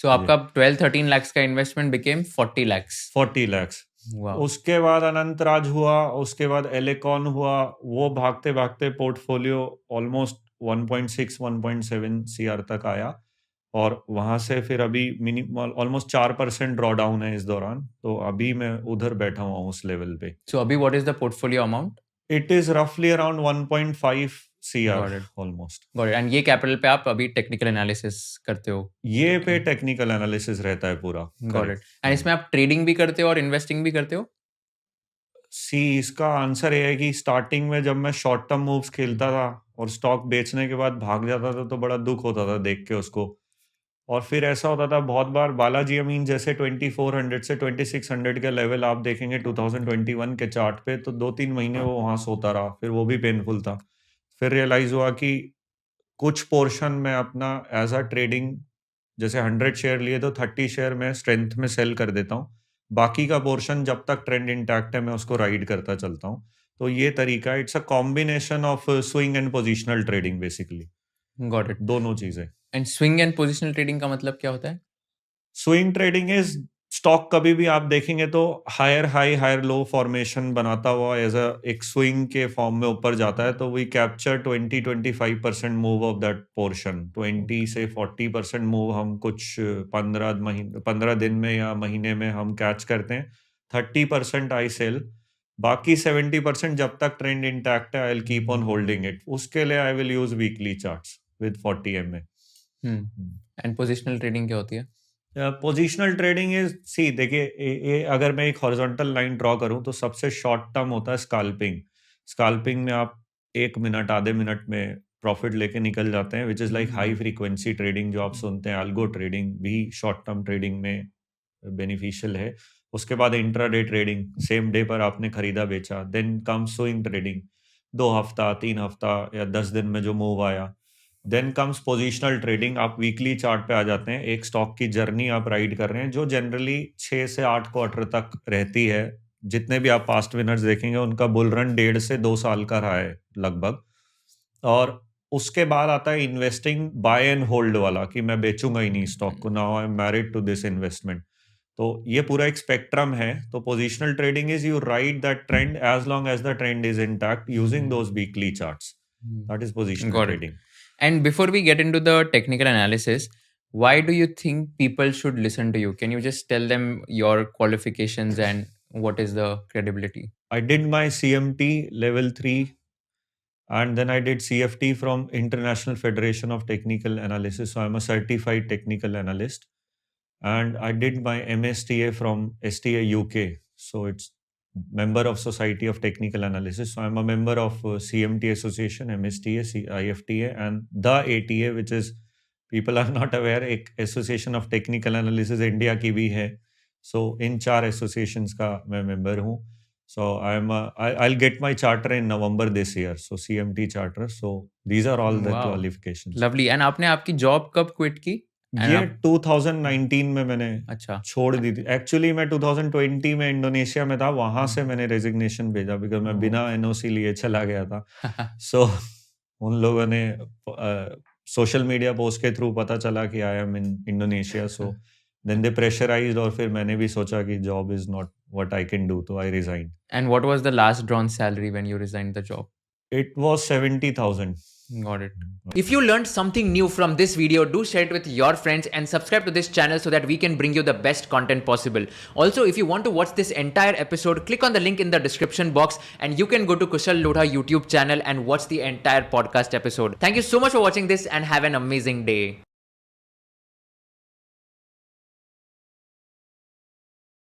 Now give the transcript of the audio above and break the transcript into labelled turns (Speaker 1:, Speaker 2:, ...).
Speaker 1: सो आपका 12-13 lakhs का investment became 40 lakhs.
Speaker 2: 40 lakhs.
Speaker 1: Wow.
Speaker 2: उसके बाद अनंत राज हुआ, उसके बाद एलेकॉन हुआ, वो भागते भागते पोर्टफोलियो ऑलमोस्ट 1.6 1.7 CR तक आया और वहां से फिर अभी मिनिमम ऑलमोस्ट 4% ड्रॉ डाउन है इस दौरान, तो अभी मैं उधर बैठा हुआ हूँ उस लेवल पे.
Speaker 1: So अभी what is the portfolio amount?
Speaker 2: It is रफली around 1.5 CR
Speaker 1: Got it.
Speaker 2: Almost.
Speaker 1: Got it. And ये कैपिटल पे आप अभी टेक्निकल एनालिसिस करते हो?
Speaker 2: ये पे टेक्निकल एनालिसिस रहता है पूरा.
Speaker 1: Got it. And इसमें आप ट्रेडिंग भी करते हो और इन्वेस्टिंग भी करते हो?
Speaker 2: इसका आंसर ये है कि स्टार्टिंग में जब मैं शॉर्ट टर्म मूव्स खेलता था और स्टॉक बेचने के बाद भाग जाता था तो बड़ा दुख होता था देख के उसको. और फिर ऐसा होता था बहुत बार बालाजी अमीन जैसे 2400 से 2600 के लेवल आप देखेंगे 2021 के चार्ट पे, तो 2-3 महीने वो वहां सोता रहा, फिर वो भी पेनफुल था. फिर रियलाइज हुआ कि कुछ पोर्शन में अपना एज अ ट्रेडिंग, जैसे 100 शेयर लिए तो 30 शेयर में स्ट्रेंथ में सेल कर देता हूँ, बाकी का पोर्शन जब तक ट्रेंड इंटैक्ट है मैं उसको राइड करता चलता हूँ. तो ये तरीका, it's a combination of swing and positional trading basically.
Speaker 1: Got it.
Speaker 2: दोनों चीजें.
Speaker 1: And swing and positional trading का मतलब क्या होता है?
Speaker 2: स्विंग ट्रेडिंग इज स्टॉक कभी भी आप देखेंगे तो higher high higher low formation बनाता हुआ एज अ एक स्विंग के फॉर्म में ऊपर जाता है, तो we capture 20-25% move of that portion. 20 से 40% मूव हम कुछ 15 दिन में या महीने में हम कैच करते हैं. 30% आई सेल, बाकी 70% जब तक ट्रेंड इंटैक्ट है I will keep on holding it. उसके लिए I will use weekly charts with 40 MA.
Speaker 1: And positional trading क्या होती है?
Speaker 2: पोजिशनल ट्रेडिंग इज, सी देखिए, अगर मैं एक हॉरिजॉन्टल लाइन ड्रॉ करूं तो सबसे शॉर्ट टर्म होता है स्काल्पिंग. स्काल्पिंग में आप 1 मिनट आधे मिनट में प्रॉफिट लेके निकल जाते हैं, which is like high frequency trading जो आप सुनते हैं. अल्गो ट्रेडिंग भी शॉर्ट टर्म ट्रेडिंग में बेनिफिशियल है. उसके बाद इंट्राडे ट्रेडिंग, सेम डे पर आपने खरीदा बेचा. देन कम स्विंग ट्रेडिंग, 2 हफ्ता 3 हफ्ता या 10 दिन में जो मूव आया. देन कम्स पोजिशनल ट्रेडिंग, आप वीकली चार्ट पे आ जाते हैं, एक स्टॉक की जर्नी आप राइड कर रहे हैं जो जनरली 6 से 8 क्वार्टर तक रहती है. जितने भी आप पास्ट विनर्स देखेंगे उनका बुल रन 1.5 से 2 साल का रहा है लगभग. और उसके बाद आता है इन्वेस्टिंग बाय एंड होल्ड वाला, कि मैं बेचूंगा ही नहीं स्टॉक को, now I am married to this investment. तो ये पूरा एक स्पेक्ट्रम है. तो positional trading is you ride that trend as long as the trend is intact using those weekly charts. That is positional
Speaker 1: Got it.
Speaker 2: Trading.
Speaker 1: And before we get into the technical analysis, why do you think people should listen to you? Can you just tell them your qualifications and what is the credibility?
Speaker 2: I did my CMT level 3 and then I did CFT from International Federation of Technical Analysis. So I'm a certified technical analyst. And I did my MSTA from STA UK. So it's member of Society of Technical Analysis. So I'm a member of CMT Association, MSTA, IFTA and the ATA, which is, people are not aware, एक Association of Technical Analysis India की भी है. So इन 4 associations का मैं member हूँ. So I'll get my charter in November this year. So CMT charter. So these are all the
Speaker 1: Wow.
Speaker 2: qualifications.
Speaker 1: Lovely. And आपने आपकी job कब क्विट की?
Speaker 2: ये 2019 में मैंने
Speaker 1: अच्छा.
Speaker 2: छोड़ दी थी. एक्चुअली मैं 2020 में इंडोनेशिया में था, वहां से मैंने रेजिग्नेशन भेजा बिकॉज मैं बिना NOC लिए चला गया था. सो उन लोगों ने सोशल मीडिया पोस्ट के थ्रू पता चला कि I am in Indonesia. So then they pressurised और फिर मैंने भी सोचा कि job is not what I can do, तो I resign.
Speaker 1: And what was the last drawn salary when you resigned the job?
Speaker 2: It was 70,000.
Speaker 1: Got it. If you learned something new from this video, do share it with your friends and subscribe to this channel so that we can bring you the best content possible. Also, if you want to watch this entire episode, click on the link in the description box and you can go to Kushal Lodha YouTube channel and watch the entire podcast episode. Thank you so much for watching this and have an amazing day.